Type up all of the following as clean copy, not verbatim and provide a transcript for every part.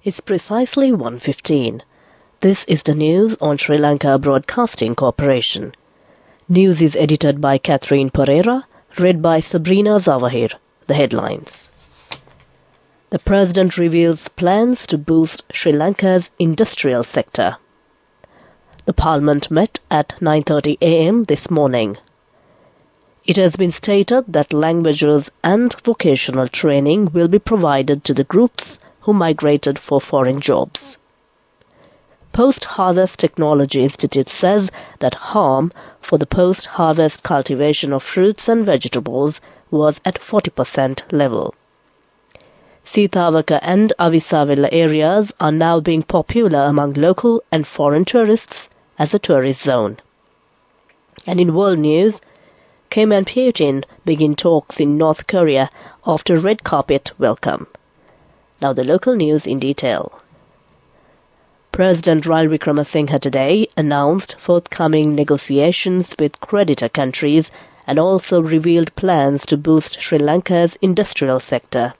It's precisely 1:15. This is the news on Sri Lanka Broadcasting Corporation. News is edited by Catherine Pereira, read by Sabrina Zawahir. The headlines. The President reveals plans to boost Sri Lanka's industrial sector. The Parliament met at 9:30 a.m. this morning. It has been stated that languages and vocational training will be provided to the groups who migrated for foreign jobs. Post-Harvest Technology Institute says that harm for the post-harvest cultivation of fruits and vegetables was at 40% level. Sitavaka and Avisavilla areas are now being popular among local and foreign tourists as a tourist zone. And in world news, Kim and Putin begin talks in North Korea after red carpet welcome. Now the local news in detail. President Ranil Wickremesinghe today announced forthcoming negotiations with creditor countries and also revealed plans to boost Sri Lanka's industrial sector.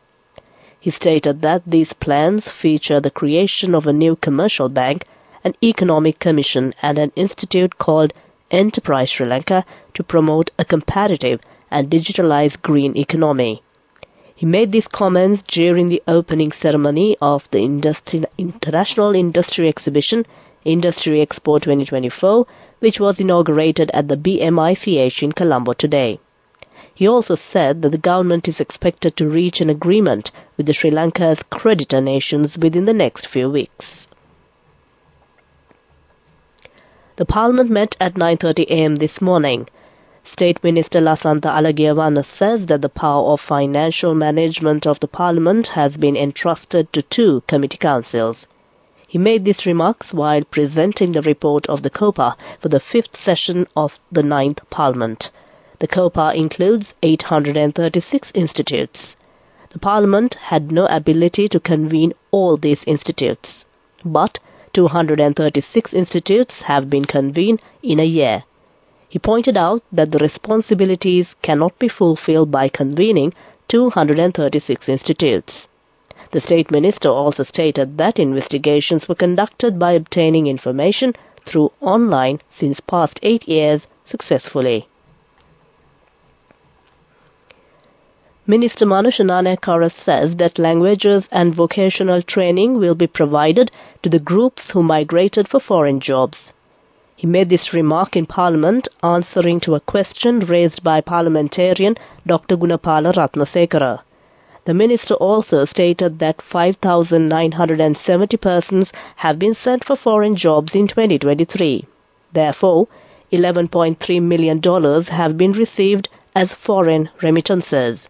He stated that these plans feature the creation of a new commercial bank, an economic commission and an institute called Enterprise Sri Lanka to promote a competitive and digitalized green economy. He made these comments during the opening ceremony of the International Industry Exhibition, Industry Expo 2024, which was inaugurated at the BMICH in Colombo today. He also said that the government is expected to reach an agreement with the Sri Lanka's creditor nations within the next few weeks. The Parliament met at 9:30 a.m. this morning. State Minister Lasantha Alagiyawanna says that the power of financial management of the Parliament has been entrusted to two committee councils. He made these remarks while presenting the report of the COPA for the fifth session of the 9th Parliament. The COPA includes 836 institutes. The Parliament had no ability to convene all these institutes, but 236 institutes have been convened in a year. He pointed out that the responsibilities cannot be fulfilled by convening 236 institutes. The State Minister also stated that investigations were conducted by obtaining information through online since past 8 years successfully. Minister Manusha Nanayakara says that languages and vocational training will be provided to the groups who migrated for foreign jobs. He made this remark in Parliament answering to a question raised by parliamentarian Dr. Gunapala Ratnasekara. The minister also stated that 5,970 persons have been sent for foreign jobs in 2023. Therefore, $11.3 million have been received as foreign remittances.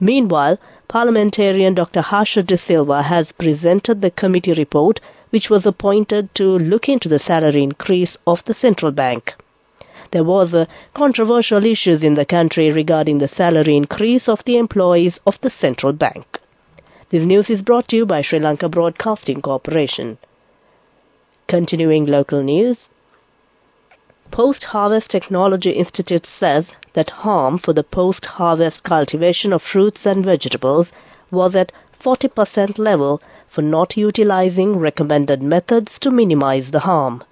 Meanwhile, parliamentarian Dr. Harsha De Silva has presented the committee report which was appointed to look into the salary increase of the central bank. There was a controversial issues in the country regarding the salary increase of the employees of the central bank. This news is brought to you by Sri Lanka Broadcasting Corporation. Continuing local news. Post-Harvest Technology Institute says that harm for the post-harvest cultivation of fruits and vegetables was at 40% level for not utilizing recommended methods to minimize the harm.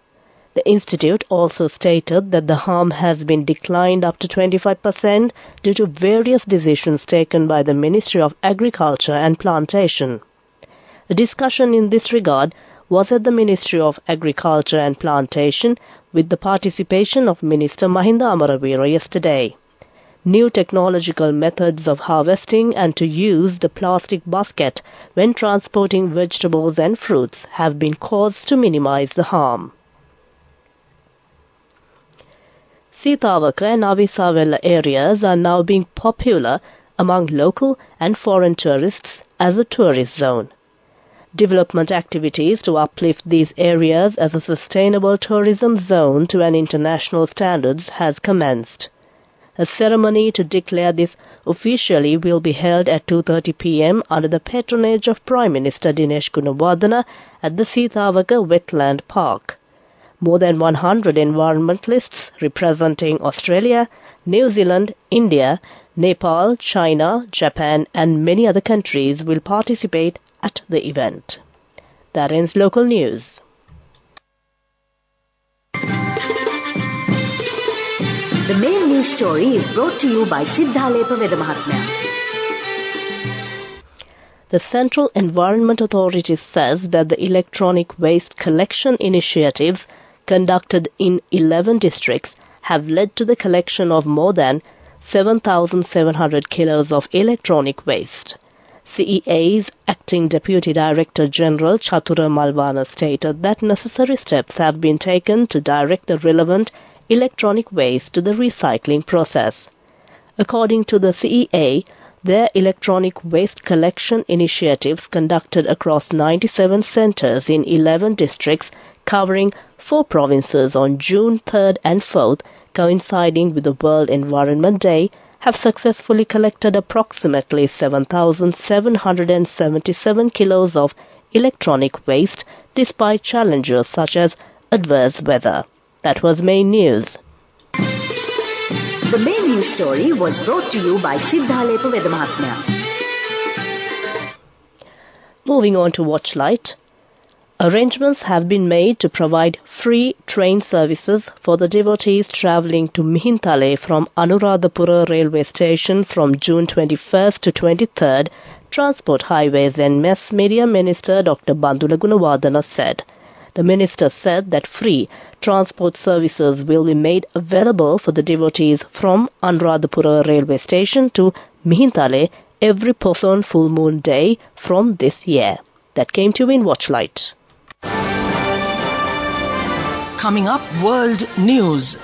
The institute also stated that the harm has been declined up to 25% due to various decisions taken by the Ministry of Agriculture and Plantation. A discussion in this regard was at the Ministry of Agriculture and Plantation with the participation of Minister Mahinda Amaravira yesterday. New technological methods of harvesting and to use the plastic basket when transporting vegetables and fruits have been caused to minimize the harm. Sitavaka and Avisavilla areas are now being popular among local and foreign tourists as a tourist zone. Development activities to uplift these areas as a sustainable tourism zone to an international standards has commenced. A ceremony to declare this officially will be held at 2:30 p.m. under the patronage of Prime Minister Dinesh Gunawardena at the Sitavaka Wetland Park. More than 100 environmentalists representing Australia, New Zealand, India, Nepal, China, Japan and many other countries will participate at the event. That ends local news. The main news story is brought to you by Sinhala Mahatmya. The Central Environment Authority says that the electronic waste collection initiatives conducted in 11 districts have led to the collection of more than 7,700 kilos of electronic waste. CEA's Acting Deputy Director General Chatura Malvana stated that necessary steps have been taken to direct the relevant electronic waste to the recycling process. According to the CEA, their electronic waste collection initiatives conducted across 97 centres in 11 districts covering 4 provinces on June 3rd and 4th, coinciding with the World Environment Day, have successfully collected approximately 7,777 kilos of electronic waste despite challenges such as adverse weather. That was main news. The main news story was brought to you by Sinhala Mahatmya. Moving on to Watchlight. Arrangements have been made to provide free train services for the devotees travelling to Mihintale from Anuradhapura railway station from June 21st to 23rd, Transport Highways and Mass Media Minister Dr. Bandula Gunawardana said. The minister said that free transport services will be made available for the devotees from Anuradhapura railway station to Mihintale every post-on full moon day from this year. That came to you in Watchlight. Coming up, World News.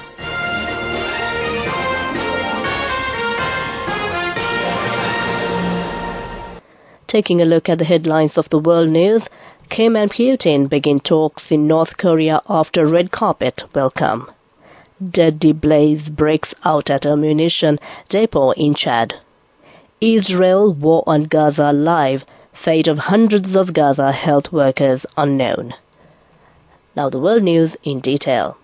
Taking a look at the headlines of the world news, Kim and Putin begin talks in North Korea after red carpet welcome. Deadly blaze breaks out at ammunition depot in Chad. Israel war on Gaza live. Fate of hundreds of Gaza health workers unknown. Now the world news in detail.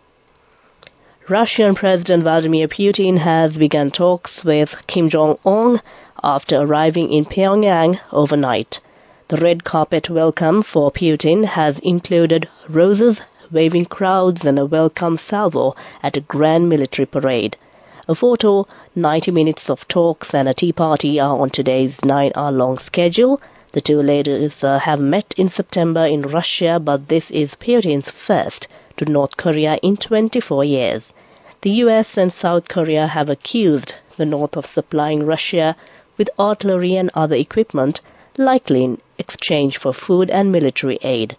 Russian President Vladimir Putin has begun talks with Kim Jong-un after arriving in Pyongyang overnight. The red carpet welcome for Putin has included roses, waving crowds and a welcome salvo at a grand military parade. A photo, 90 minutes of talks and a tea party are on today's 9-hour-long schedule. The two leaders have met in September in Russia, but this is Putin's first to North Korea in 24 years. The US and South Korea have accused the North of supplying Russia with artillery and other equipment, likely in exchange for food and military aid.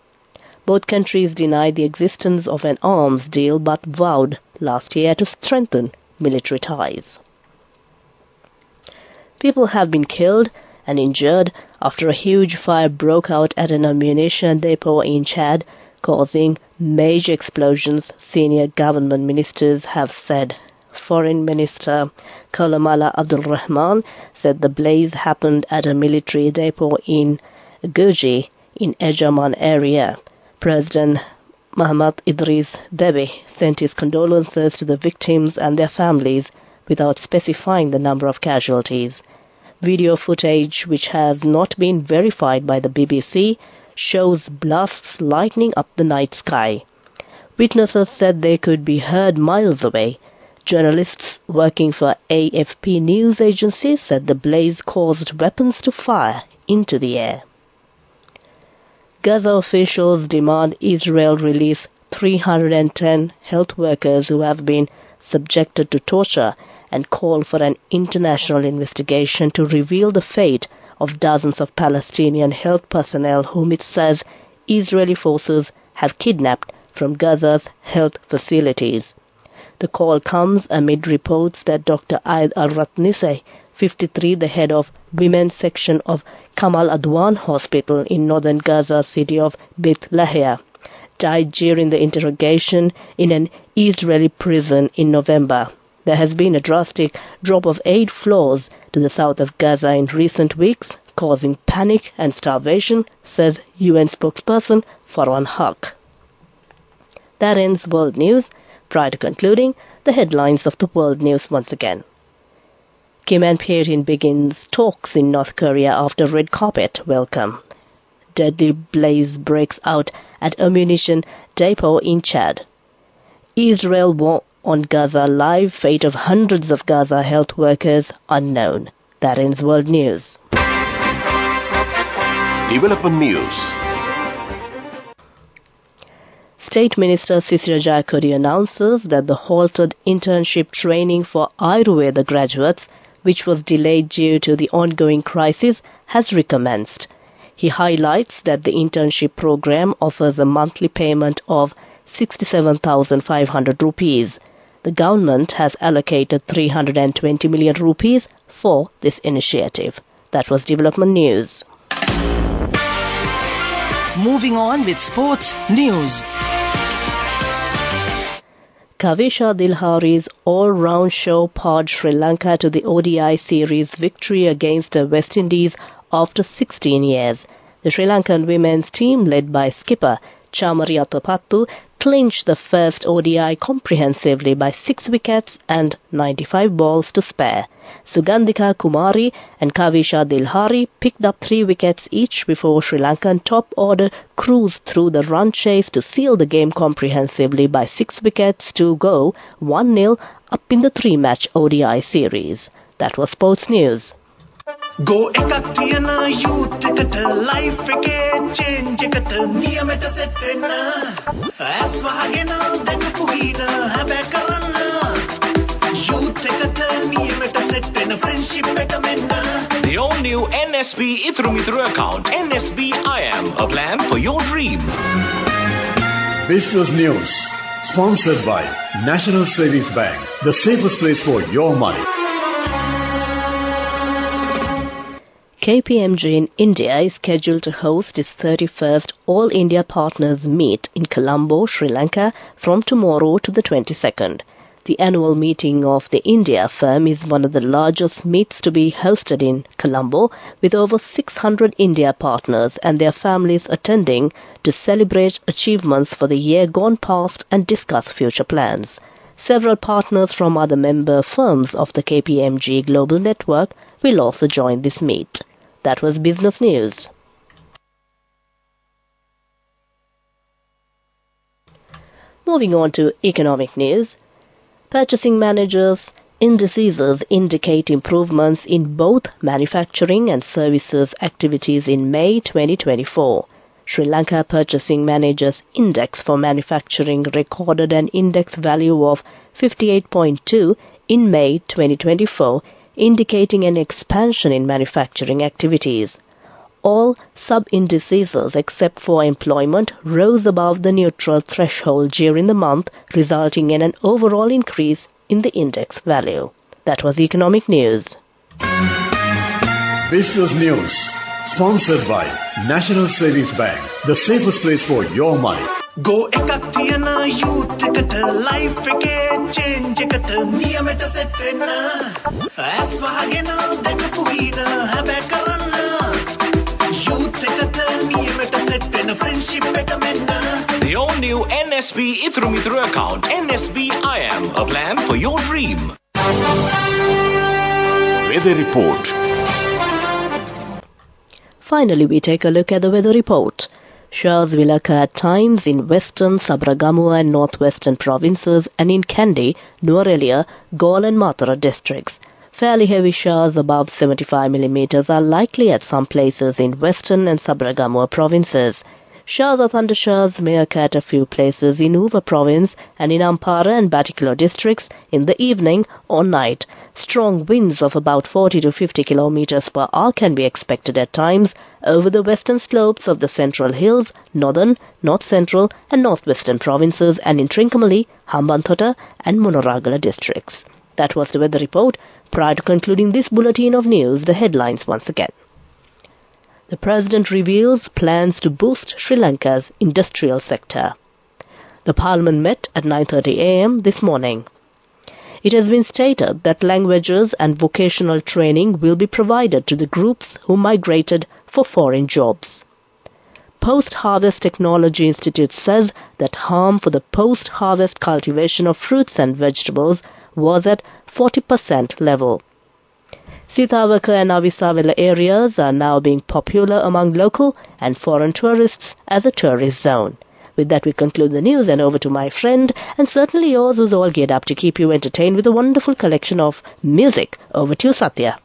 Both countries denied the existence of an arms deal but vowed last year to strengthen military ties. People have been killed and injured after a huge fire broke out at an ammunition depot in Chad, causing major explosions, senior government ministers have said. Foreign Minister Kalamala Abdul Rahman said the blaze happened at a military depot in Guji in Ejaman area. President Mohammad Idris Deby sent his condolences to the victims and their families without specifying the number of casualties. Video footage, which has not been verified by the BBC, shows blasts lighting up the night sky. Witnesses said they could be heard miles away. Journalists working for AFP news agency said the blaze caused weapons to fire into the air. Gaza officials demand Israel release 310 health workers who have been subjected to torture and call for an international investigation to reveal the fate of dozens of Palestinian health personnel whom it says Israeli forces have kidnapped from Gaza's health facilities. The call comes amid reports that Dr. Aid al-Ratnisi, 53, the head of women's section of Kamal Adwan Hospital in northern Gaza city of Beit Lahia, died during the interrogation in an Israeli prison in November. There has been a drastic drop of 8 floors to the south of Gaza in recent weeks, causing panic and starvation, says UN spokesperson Farhan Haq. That ends World News. Prior to concluding, the headlines of the World News once again. Kim and Putin begins talks in North Korea after red carpet welcome. deadly blaze breaks out at ammunition depot in Chad. Israel war on Gaza live, fate of hundreds of Gaza health workers unknown. That ends World News. Development News. State Minister Sisira Jayakodi announces that the halted internship training for Ayurveda graduates, which was delayed due to the ongoing crisis, has recommenced. He highlights that the internship program offers a monthly payment of 67,500 rupees. The government has allocated 320 million rupees for this initiative. That was Development News. Moving on with sports news. Kavisha Dilhari's all-round show pawed Sri Lanka to the ODI series victory against the West Indies after 16 years. The Sri Lankan women's team, led by skipper Chamari Atopattu, clinched the first ODI comprehensively by 6 wickets and 95 balls to spare. Sugandhika Kumari and Kavisha Dilhari picked up 3 wickets each before Sri Lankan top order cruised through the run chase to seal the game comprehensively by 6 wickets to go 1-0 up in the 3-match ODI series. That was Sports News. Go ekak thiyana youth eකට life එකේ change එකට නියමෙට set වෙන්න ඇස් වහගෙන දැකපු හින හැබැ කරන්න youth එකට නියමෙට set වෙන්න friendship එක මෙන්න. The all-new NSB Ithru Mithru account, NSB IM, a plan for your dream. Business News, sponsored by National Savings Bank, the safest place for your money. KPMG in India is scheduled to host its 31st All India Partners Meet in Colombo, Sri Lanka from tomorrow to the 22nd. The annual meeting of the India firm is one of the largest meets to be hosted in Colombo, with over 600 India partners and their families attending to celebrate achievements for the year gone past and discuss future plans. Several partners from other member firms of the KPMG Global Network will also join this meet. That was Business News. Moving on to economic news. Purchasing managers' indices indicate improvements in both manufacturing and services activities in May 2024. Sri Lanka Purchasing Managers Index for Manufacturing recorded an index value of 58.2 in May 2024, indicating an expansion in manufacturing activities. All sub-indices except for employment rose above the neutral threshold during the month, resulting in an overall increase in the index value. That was economic news. Business News, sponsored by National Savings Bank, the safest place for your money. Go ekak thiyana youth එකට life එකේ change එකට නියමෙට set වෙන්න ඇස් වහගෙන දැකපු හින හැබැ කරන්න youth එකට නියමෙට set වෙන්න friendship එක මෙන්න. The all-new NSB Ithru Mithru account, NSB IM, a plan for your dream. Weather report. Finally, we take a look at the weather report. Showers will occur at times in western, Sabragamua and northwestern provinces and in Kandy, Nuwara, Galle and Mathura districts. Fairly heavy showers above 75 mm are likely at some places in western and Sabragamua provinces. Showers or thundershowers may occur at a few places in Uva province and in Ampara and Batticaloa districts in the evening or night. Strong winds of about 40 to 50 km per hour can be expected at times over the western slopes of the Central Hills, northern, north-central and northwestern provinces and in Trincomalee, Hambantota and Monoragala districts. That was the weather report. Prior to concluding this bulletin of news, the headlines once again. The President reveals plans to boost Sri Lanka's industrial sector. The Parliament met at 9:30 a.m. this morning. It has been stated that languages and vocational training will be provided to the groups who migrated for foreign jobs. Post-Harvest Technology Institute says that harm for the post-harvest cultivation of fruits and vegetables was at 40% level. Sitawaka and Avisawala areas are now being popular among local and foreign tourists as a tourist zone. With that, we conclude the news, and over to my friend, and certainly yours, who's all geared up to keep you entertained with a wonderful collection of music. Over to you, Satya.